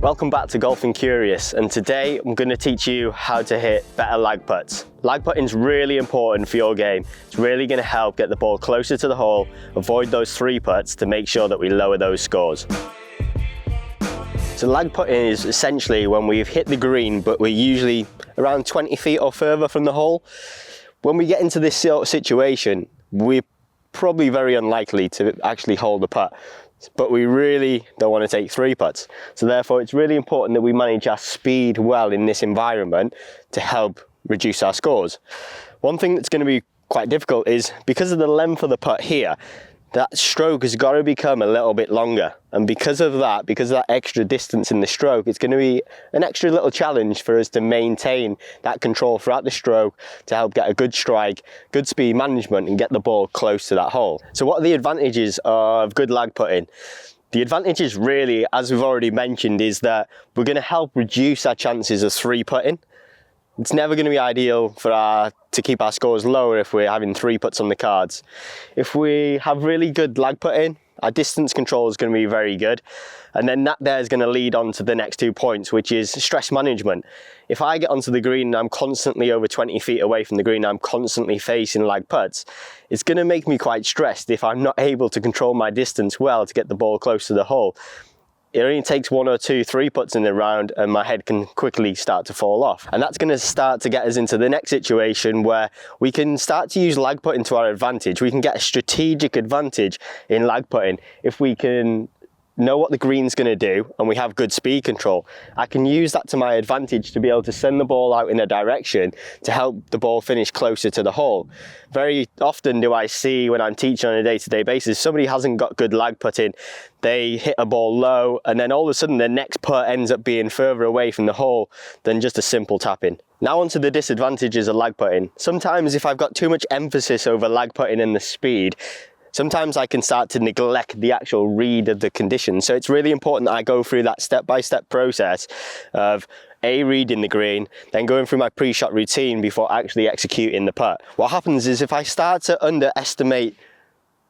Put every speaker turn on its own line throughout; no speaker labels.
Welcome back to Golfing Curious, and today I'm going to teach you how to hit better lag putts. Lag putting is really important for your game. It's really going to help get the ball closer to the hole, avoid those 3 putts to make sure that we lower those scores. So lag putting is essentially when we've hit the green but we're usually around 20 feet or further from the hole. When we get into this sort of situation, we're probably very unlikely to actually hold the putt. But we really don't want to take 3 putts. So therefore it's really important that we manage our speed well in this environment to help reduce our scores. One thing that's going to be quite difficult is because of the length of the putt here, that stroke has got to become a little bit longer. And because of that extra distance in the stroke, it's going to be an extra little challenge for us to maintain that control throughout the stroke to help get a good strike, good speed management and get the ball close to that hole. So what are the advantages of good lag putting? The advantages really, as we've already mentioned, is that we're going to help reduce our chances of 3 putting. It's never going to be ideal to keep our scores lower if we're having 3 putts on the cards. If we have really good lag putting, our distance control is going to be very good. And then that there is going to lead on to the next 2 points, which is stress management. If I get onto the green and I'm constantly over 20 feet away from the green, I'm constantly facing lag putts, it's going to make me quite stressed if I'm not able to control my distance well to get the ball close to the hole. It only takes 1 or 2, 3 putts in the round and my head can quickly start to fall off. And that's going to start to get us into the next situation where we can start to use lag putting to our advantage. We can get a strategic advantage in lag putting if we can know what the green's going to do and we have good speed control. I can use that to my advantage to be able to send the ball out in a direction to help the ball finish closer to the hole. Very often do I see when I'm teaching on a day-to-day basis, somebody hasn't got good lag putting, they hit a ball low and then all of a sudden the next putt ends up being further away from the hole than just a simple tap-in. Now onto the disadvantages of lag putting. Sometimes if I've got too much emphasis over lag putting and the speed, sometimes I can start to neglect the actual read of the conditions. So it's really important that I go through that step-by-step process of reading the green, then going through my pre-shot routine before actually executing the putt. What happens is if I start to underestimate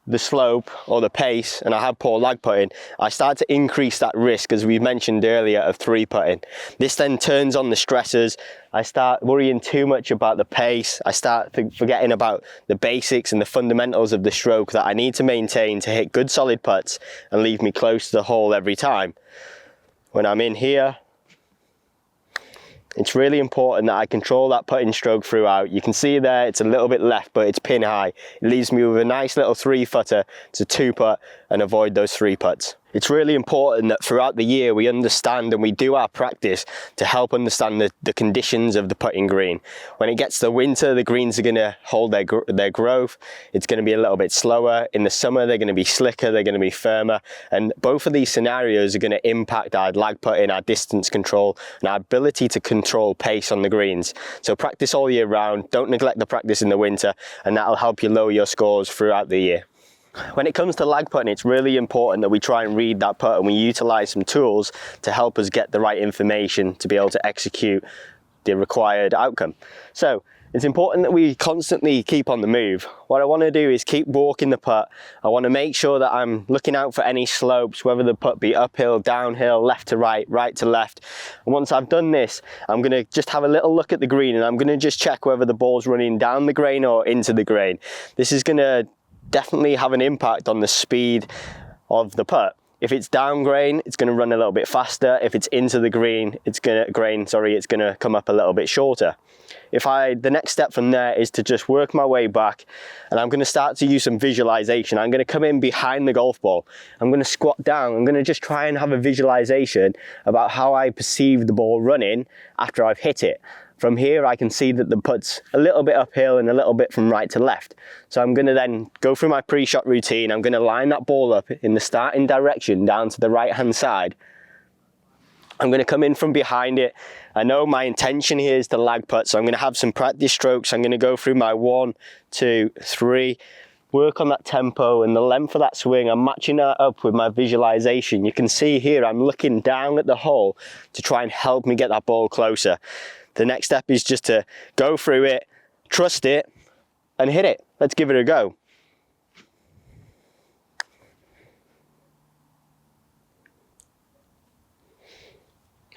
the slope or the pace and I have poor lag putting, I start to increase that risk, as we mentioned earlier, of 3 putting. This then turns on the stressors. I start worrying too much about the pace. I start forgetting about the basics and the fundamentals of the stroke that I need to maintain to hit good solid putts and leave me close to the hole every time. When I'm in here, it's really important that I control that putting stroke throughout. You can see there it's a little bit left, but it's pin high. It leaves me with a nice little 3-footer to 2-putt and avoid those 3 putts. It's really important that throughout the year we understand and we do our practice to help understand the conditions of the putting green. When it gets to winter, the greens are going to hold their growth. It's going to be a little bit slower. In the summer, they're going to be slicker, they're going to be firmer. And both of these scenarios are going to impact our lag putting, our distance control, and our ability to control pace on the greens. So practice all year round. Don't neglect the practice in the winter, and that'll help you lower your scores throughout the year. When it comes to lag putting, it's really important that we try and read that putt and we utilize some tools to help us get the right information to be able to execute the required outcome. So it's important that we constantly keep on the move. What I want to do is keep walking the putt. I want to make sure that I'm looking out for any slopes, whether the putt be uphill, downhill, left to right, right to left. And once I've done this, I'm going to just have a little look at the green and I'm going to just check whether the ball's running down the grain or into the grain. This is going to definitely have an impact on the speed of the putt. If it's down grain, it's going to run a little bit faster. If it's into the green, it's going to come up a little bit shorter. The next step from there is to just work my way back and I'm going to start to use some visualization. I'm going to come in behind the golf ball. I'm going to squat down. I'm going to just try and have a visualization about how I perceive the ball running after I've hit it. From here, I can see that the putt's a little bit uphill and a little bit from right to left. So I'm going to then go through my pre-shot routine. I'm going to line that ball up in the starting direction down to the right-hand side. I'm going to come in from behind it. I know my intention here is to lag putt, so I'm going to have some practice strokes. I'm going to go through my 1, 2, 3, work on that tempo and the length of that swing. I'm matching that up with my visualization. You can see here I'm looking down at the hole to try and help me get that ball closer. The next step is just to go through it, trust it, and hit it. Let's give it a go.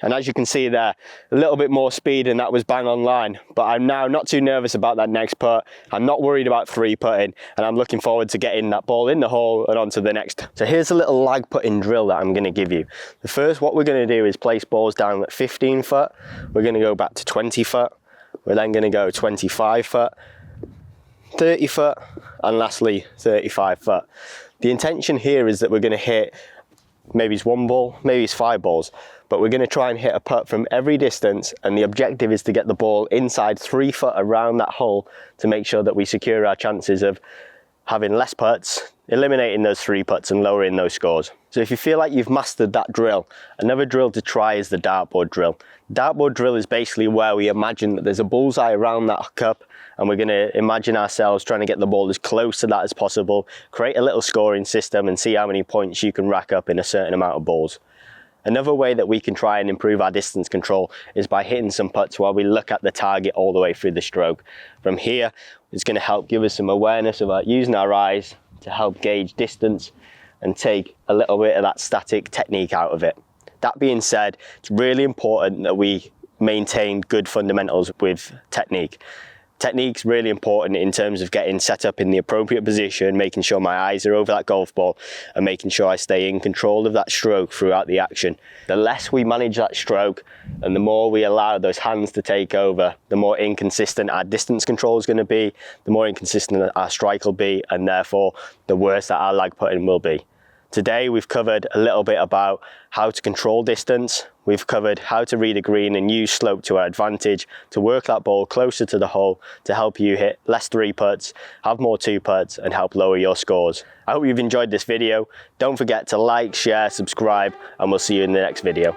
And as you can see there, a little bit more speed and that was bang on line. But I'm now not too nervous about that next putt. I'm not worried about 3-putting, and I'm looking forward to getting that ball in the hole and onto the next. So here's a little lag putting drill that I'm going to give you. The first, what we're going to do is place balls down at 15 foot. We're going to go back to 20 foot. We're then going to go 25 foot, 30 foot, and lastly 35 foot. The intention here is that we're going to hit, maybe it's 1 ball, maybe it's 5 balls, but we're going to try and hit a putt from every distance, and the objective is to get the ball inside 3 foot around that hole to make sure that we secure our chances of having less putts, eliminating those 3 putts and lowering those scores. So if you feel like you've mastered that drill, another drill to try is the dartboard drill. Dartboard drill is basically where we imagine that there's a bullseye around that cup, and we're going to imagine ourselves trying to get the ball as close to that as possible, create a little scoring system and see how many points you can rack up in a certain amount of balls. Another way that we can try and improve our distance control is by hitting some putts while we look at the target all the way through the stroke. From here, it's going to help give us some awareness of using our eyes to help gauge distance and take a little bit of that static technique out of it. That being said, it's really important that we maintain good fundamentals with technique. Technique's really important in terms of getting set up in the appropriate position, making sure my eyes are over that golf ball, and making sure I stay in control of that stroke throughout the action. The less we manage that stroke and the more we allow those hands to take over, the more inconsistent our distance control is going to be, the more inconsistent our strike will be, and therefore the worse that our lag putting will be. Today we've covered a little bit about how to control distance. We've covered how to read a green and use slope to our advantage to work that ball closer to the hole to help you hit less 3 putts, have more 2 putts, and help lower your scores. I hope you've enjoyed this video. Don't forget to like, share, subscribe, and we'll see you in the next video.